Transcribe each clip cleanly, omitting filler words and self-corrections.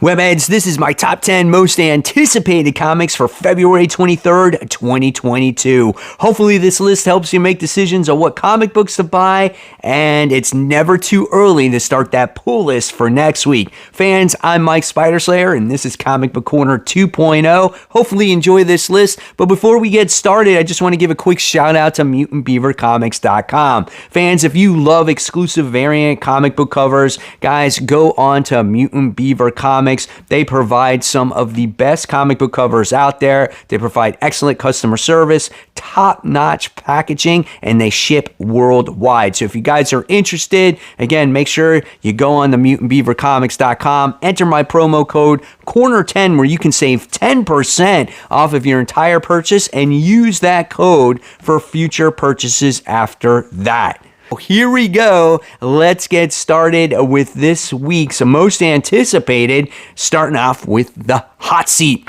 Webheads, this is my top 10 most anticipated comics for February 23rd, 2022. Hopefully this list helps you make decisions on what comic books to buy, and it's never too early to start that pull list for next week. Fans, I'm Mike Spiderslayer, and this is Comic Book Corner 2.0. Hopefully you enjoy this list, but before we get started, I just want to give a quick shout out to MutantBeaverComics.com. Fans, if you love exclusive variant comic book covers, guys, go on to Mutant Beaver Comics. They provide some of the best comic book covers out there. They provide excellent customer service, top-notch packaging, and they ship worldwide. So if you guys are interested, again, make sure you go on to MutantBeaverComics.com, enter my promo code Corner10 where you can save 10% off of your entire purchase and use that code for future purchases after that. Here we go. Let's get started with this week's most anticipated, starting off with the hot seat.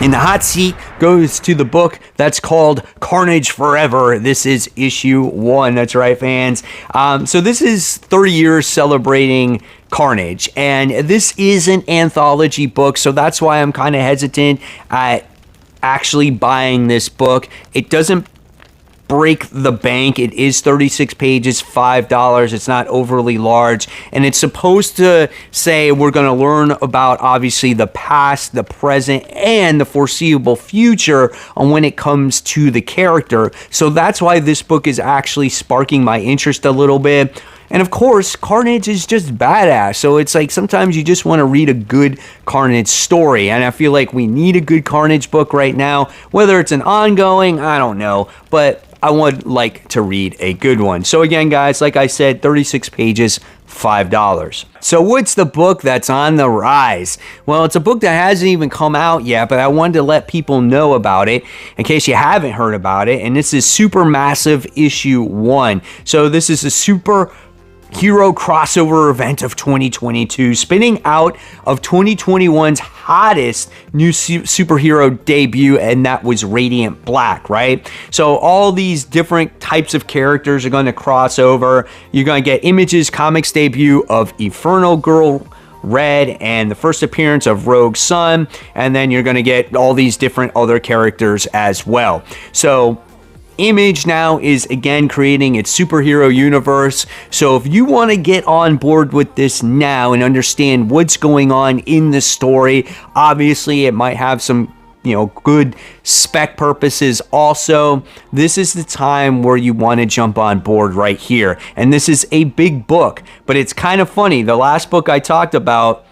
And the hot seat goes to the book that's called Carnage Forever. This is issue 1. That's right, fans. So this is 30 years celebrating Carnage. And this is an anthology book, so that's why I'm kind of hesitant at actually buying this book. It doesn't break the bank. It is 36 pages, $5. It's not overly large, and it's supposed to say we're going to learn about obviously the past, the present, and the foreseeable future on when it comes to the character. So that's why this book is actually sparking my interest a little bit. And of course, Carnage is just badass. So it's like sometimes you just want to read a good Carnage story. And I feel like we need a good Carnage book right now. Whether it's an ongoing, I don't know. But I would like to read a good one. So again, guys, like I said, 36 pages, $5. So what's the book that's on the rise? Well, it's a book that hasn't even come out yet, but I wanted to let people know about it in case you haven't heard about it. And this is Supermassive issue 1. So this is a super hero crossover event of 2022, spinning out of 2021's hottest new superhero debut, and that was Radiant Black, right? So all these different types of characters are going to cross over. You're going to get Image's comics debut of Infernal Girl Red and the first appearance of Rogue Sun, and then you're going to get all these different other characters as well. So Image now is again creating its superhero universe. So if you want to get on board with this now and understand what's going on in the story, obviously it might have some good spec purposes also. This is the time where you want to jump on board right here. And this is a big book, but it's kind of funny. The last book I talked about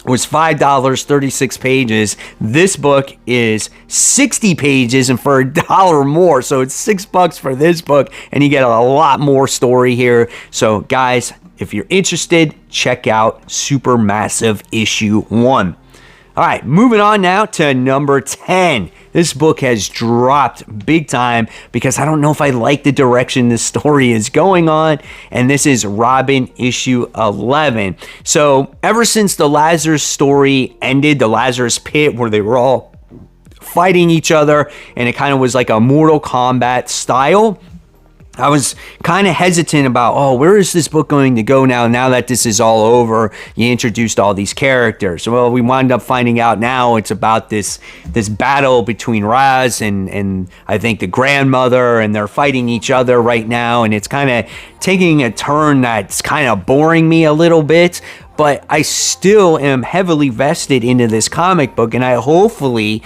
was $5, 36 pages. This book is 60 pages and for $1 more. So it's $6 for this book and you get a lot more story here. So guys, if you're interested, check out Supermassive issue 1. All right, moving on now to number 10. This book has dropped big time because I don't know if I like the direction this story is going on. And this is Robin issue 11. So ever since the Lazarus story ended, the Lazarus Pit, where they were all fighting each other and it kind of was like a Mortal Kombat style, I was kind of hesitant about, where is this book going to go now that this is all over? You introduced all these characters. Well, we wound up finding out now it's about this battle between Raz and I think the grandmother, and they're fighting each other right now, and it's kind of taking a turn that's kind of boring me a little bit. But I still am heavily vested into this comic book, and I hopefully,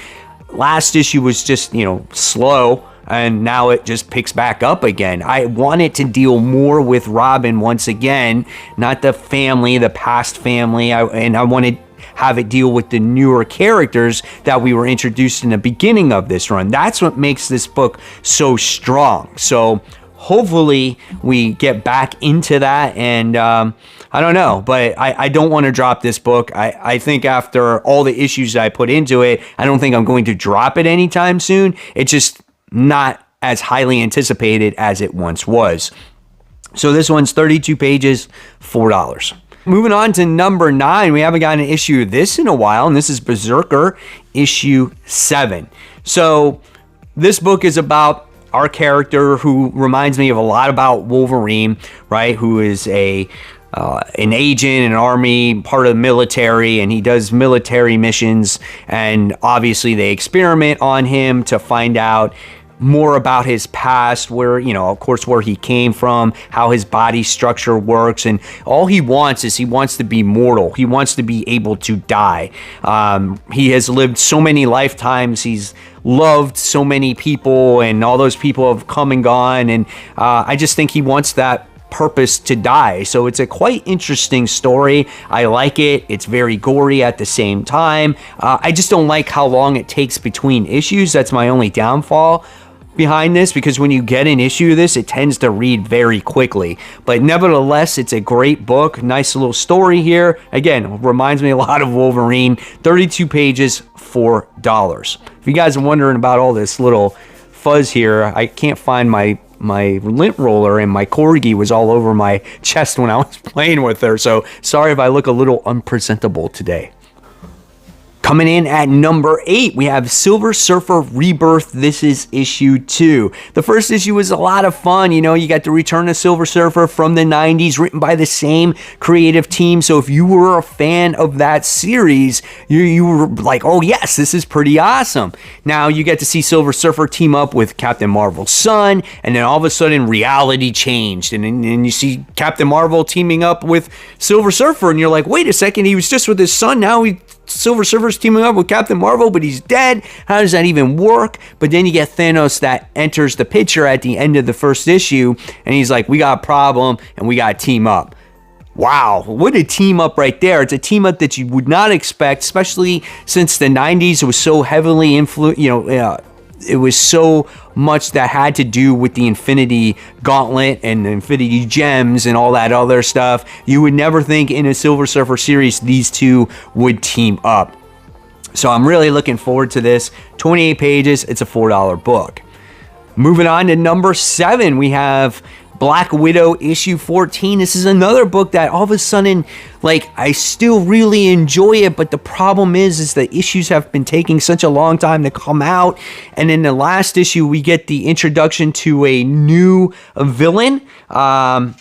last issue was just, slow, and now it just picks back up again. I want it to deal more with Robin once again, not the family, the past family. I want to have it deal with the newer characters that we were introduced in the beginning of this run. That's what makes this book so strong. So hopefully we get back into that, and I don't know, but I don't want to drop this book. I think after all the issues I put into it, I don't think I'm going to drop it anytime soon. It's just not as highly anticipated as it once was. So this one's 32 pages, $4. Moving on to number 9, we haven't gotten an issue of this in a while, and this is Berserker issue 7. So this book is about our character who reminds me of a lot about Wolverine, right? Who is a an agent in an army, part of the military, and he does military missions. And obviously they experiment on him to find out more about his past, where, you know, of course, where he came from, how his body structure works. And all he wants is he wants to be mortal. He wants to be able to die. He has lived so many lifetimes. He's loved so many people, and all those people have come and gone. And I just think he wants that purpose to die. So it's a quite interesting story. I like it. It's very gory at the same time. I just don't like how long it takes between issues. That's my only downfall behind this, because when you get an issue of this, it tends to read very quickly. But nevertheless, it's a great book. Nice little story here. Again, reminds me a lot of Wolverine. 32 pages, $4. If you guys are wondering about all this little fuzz here, I can't find my lint roller, and my corgi was all over my chest when I was playing with her. So sorry if I look a little unpresentable today. Coming in at number 8, we have Silver Surfer Rebirth. This is issue 2. The first issue was a lot of fun. You know, you got the return of Silver Surfer from the 90s, written by the same creative team. So if you were a fan of that series, you were like, oh yes, this is pretty awesome. Now you get to see Silver Surfer team up with Captain Marvel's son, and then all of a sudden reality changed. And you see Captain Marvel teaming up with Silver Surfer, and you're like, wait a second, he was just with his son, now Silver Surfer's teaming up with Captain Marvel, but he's dead. How does that even work? But then you get Thanos that enters the picture at the end of the first issue, and he's like, we got a problem, and we got to team up. Wow, what a team up right there. It's a team up that you would not expect, especially since the 90s was so heavily influenced, it was so much that had to do with the Infinity Gauntlet and the Infinity Gems and all that other stuff. You would never think in a Silver Surfer series these two would team up. So I'm really looking forward to this. 28 pages, it's a $4 book. Moving on to number 7, we have Black Widow issue 14. This is another book that all of a sudden, like, I still really enjoy it, but the problem is the issues have been taking such a long time to come out. And in the last issue, we get the introduction to a new villain. And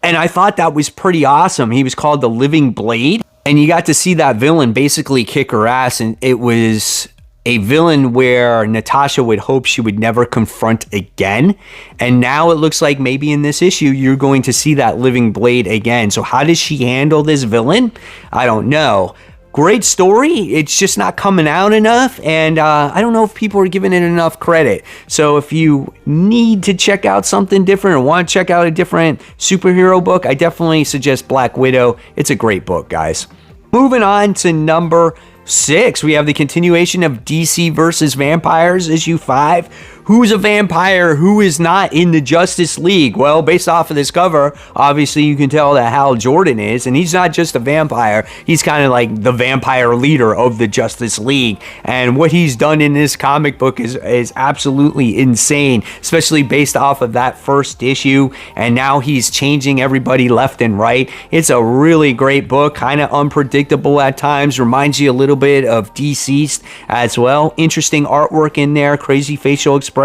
I thought that was pretty awesome. He was called the Living Blade. And you got to see that villain basically kick her ass, and it was a villain where Natasha would hope she would never confront again. And now it looks like maybe in this issue, you're going to see that Living Blade again. So how does she handle this villain? I don't know. Great story. It's just not coming out enough. And I don't know if people are giving it enough credit. So if you need to check out something different or want to check out a different superhero book, I definitely suggest Black Widow. It's a great book, guys. Moving on to number 6, we have the continuation of DC versus Vampires, issue 5. Who's a vampire? Who is not in the Justice League? Well, based off of this cover, obviously you can tell that Hal Jordan is, and he's not just a vampire. He's kind of like the vampire leader of the Justice League. And what he's done in this comic book is absolutely insane, especially based off of that first issue. And now he's changing everybody left and right. It's a really great book, kind of unpredictable at times, reminds you a little bit of Deceased as well. Interesting artwork in there, crazy facial expressions.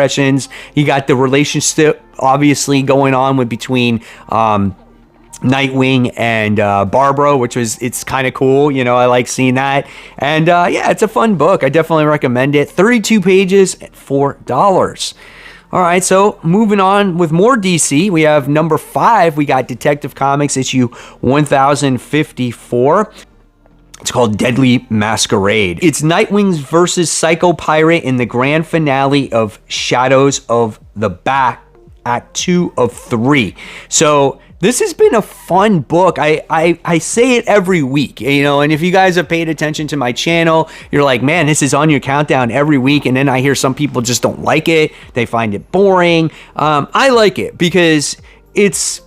You got the relationship obviously going on between Nightwing and Barbara, it's kind of cool. You know, I like seeing that. And yeah, it's a fun book. I definitely recommend it. 32 pages at $4. All right, so moving on with more DC, we have number 5. We got Detective Comics issue 1054. It's called Deadly Masquerade. It's Nightwing versus Psycho Pirate in the grand finale of Shadows of the Bat, Act 2 of 3. So this has been a fun book. I say it every week, you know, and if you guys have paid attention to my channel, you're like, man, this is on your countdown every week. And then I hear some people just don't like it. They find it boring. I like it because it's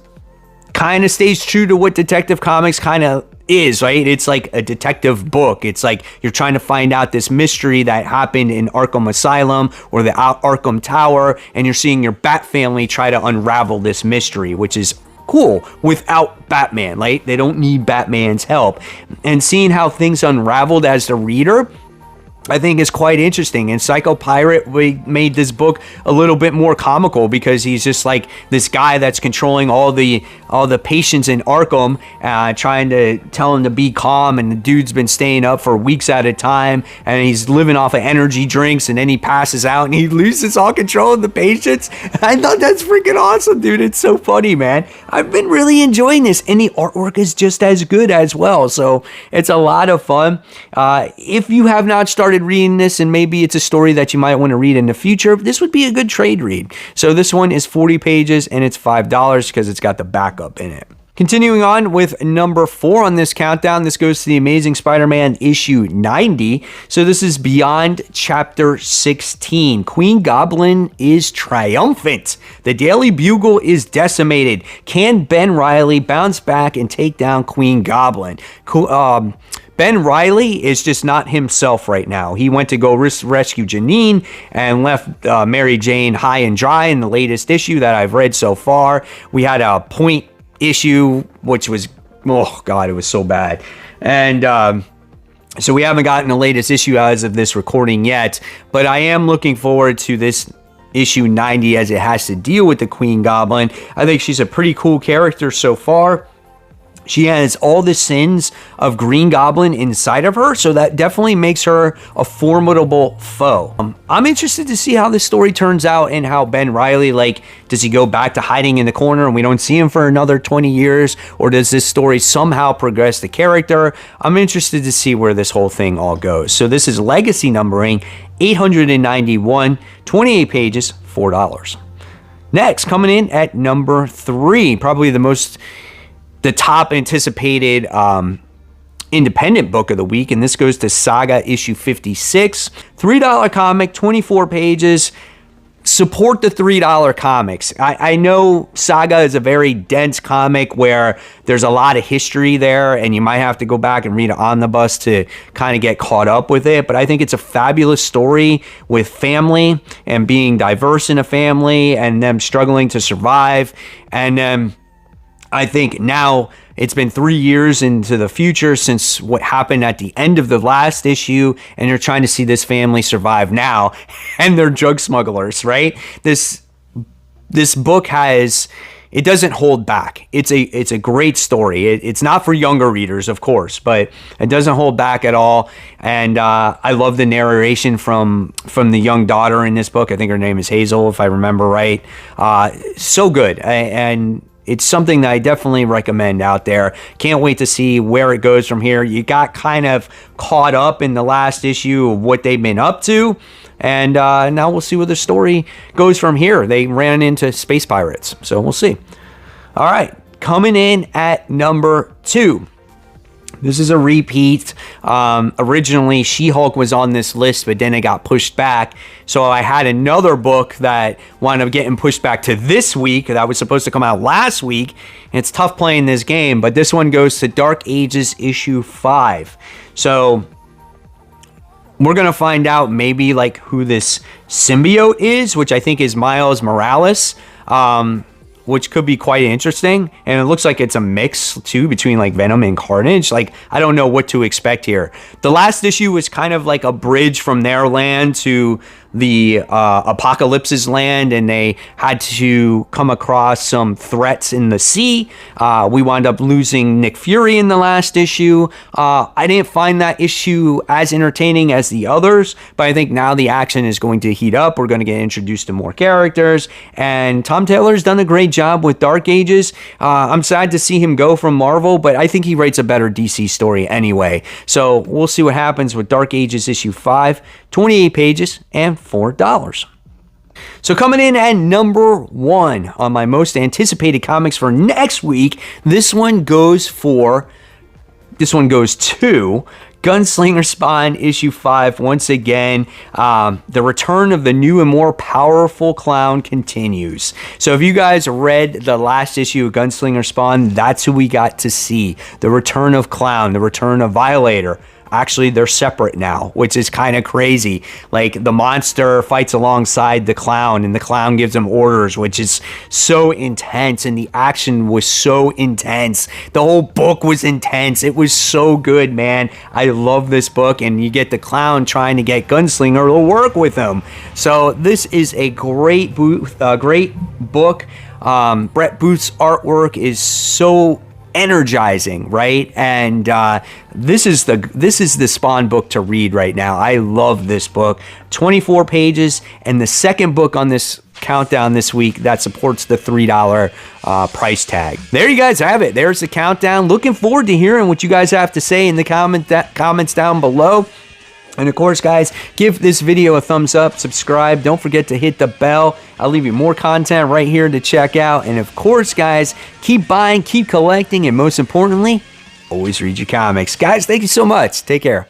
kind of stays true to what Detective Comics kind of is, right? It's like a detective book. It's like you're trying to find out this mystery that happened in Arkham Asylum or the Arkham Tower, and you're seeing your Bat family try to unravel this mystery, which is cool without Batman, right? They don't need Batman's help. And seeing how things unraveled as the reader, I think is quite interesting. And Psycho Pirate, we made this book a little bit more comical because he's just like this guy that's controlling all the all the patients in Arkham, trying to tell him to be calm, and the dude's been staying up for weeks at a time, and he's living off of energy drinks, and then he passes out and he loses all control of the patients. I thought that's freaking awesome, dude. It's so funny, man. I've been really enjoying this, and the artwork is just as good as well, so it's a lot of fun. If you have not started reading this, and maybe it's a story that you might want to read in the future, this would be a good trade read. So this one is 40 pages and it's $5 because it's got the backup in it. Continuing on with number 4 on this countdown, this goes to the Amazing Spider-Man issue 90. So this is Beyond Chapter 16. Queen Goblin is triumphant. The Daily Bugle is decimated. Can Ben Reilly bounce back and take down Queen Goblin? Ben Reilly is just not himself right now. He went to go rescue Janine and left Mary Jane high and dry in the latest issue that I've read so far. We had a point issue, which was, oh God, it was so bad. And so we haven't gotten the latest issue as of this recording yet, but I am looking forward to this issue 90 as it has to deal with the Queen Goblin. I think she's a pretty cool character so far. She has all the sins of Green Goblin inside of her, so that definitely makes her a formidable foe. I'm interested to see how this story turns out and how Ben Reilly, like, does he go back to hiding in the corner and we don't see him for another 20 years? Or does this story somehow progress the character? I'm interested to see where this whole thing all goes. So this is legacy numbering 891, 28 pages, $4. Next, coming in at number 3, probably the top anticipated independent book of the week, and this goes to Saga issue 56. $3 comic, 24 pages. Support the $3 comics. I know Saga is a very dense comic where there's a lot of history there, and you might have to go back and read an omnibus to kind of get caught up with it, but I think it's a fabulous story with family and being diverse in a family and them struggling to survive. And I think now it's been 3 years into the future since what happened at the end of the last issue, and you're trying to see this family survive now, and they're drug smugglers, right? This book it doesn't hold back. It's a great story. It's not for younger readers, of course, but it doesn't hold back at all. And I love the narration from the young daughter in this book. I think her name is Hazel, if I remember right. So good. And it's something that I definitely recommend out there. Can't wait to see where it goes from here. You got kind of caught up in the last issue of what they've been up to. And now we'll see where the story goes from here. They ran into space pirates, so we'll see. All right, coming in at number 2. This is a repeat. Originally, She-Hulk was on this list, but then it got pushed back. So I had another book that wound up getting pushed back to this week. That was supposed to come out last week. And it's tough playing this game, but this one goes to Dark Ages issue 5. So we're going to find out maybe like who this symbiote is, which I think is Miles Morales. Which could be quite interesting. And it looks like it's a mix, too, between, like, Venom and Carnage. Like, I don't know what to expect here. The last issue was kind of like a bridge from their land to the Apocalypse's land, and they had to come across some threats in the sea. We wound up losing Nick Fury in the last issue. I didn't find that issue as entertaining as the others, but I think now the action is going to heat up. We're going to get introduced to more characters, and Tom Taylor's done a great job with Dark Ages. I'm sad to see him go from Marvel, but I think he writes a better DC story anyway. So we'll see what happens with Dark Ages issue 5, 28 pages, and $4. So coming in at number 1 on my most anticipated comics for next week, this one goes to Gunslinger Spawn issue 5. Once again, the return of the new and more powerful clown continues. So if you guys read the last issue of Gunslinger Spawn, that's who we got to see. The return of Clown, the return of Violator. Actually, they're separate now, which is kind of crazy. Like, the monster fights alongside the clown, and the clown gives him orders, which is so intense, and the action was so intense. The whole book was intense. It was so good, man. I love this book, and you get the clown trying to get Gunslinger to work with him. So this is a great book. Brett Booth's artwork is so energizing, right? And this is the Spawn book to read right now. I love this book. 24 pages, and the second book on this countdown this week that supports the $3 price tag. There you guys have it. There's the countdown. Looking forward to hearing what you guys have to say in the comments down below. And of course, guys, give this video a thumbs up, subscribe. Don't forget to hit the bell. I'll leave you more content right here to check out. And of course, guys, keep buying, keep collecting, and most importantly, always read your comics. Guys, thank you so much. Take care.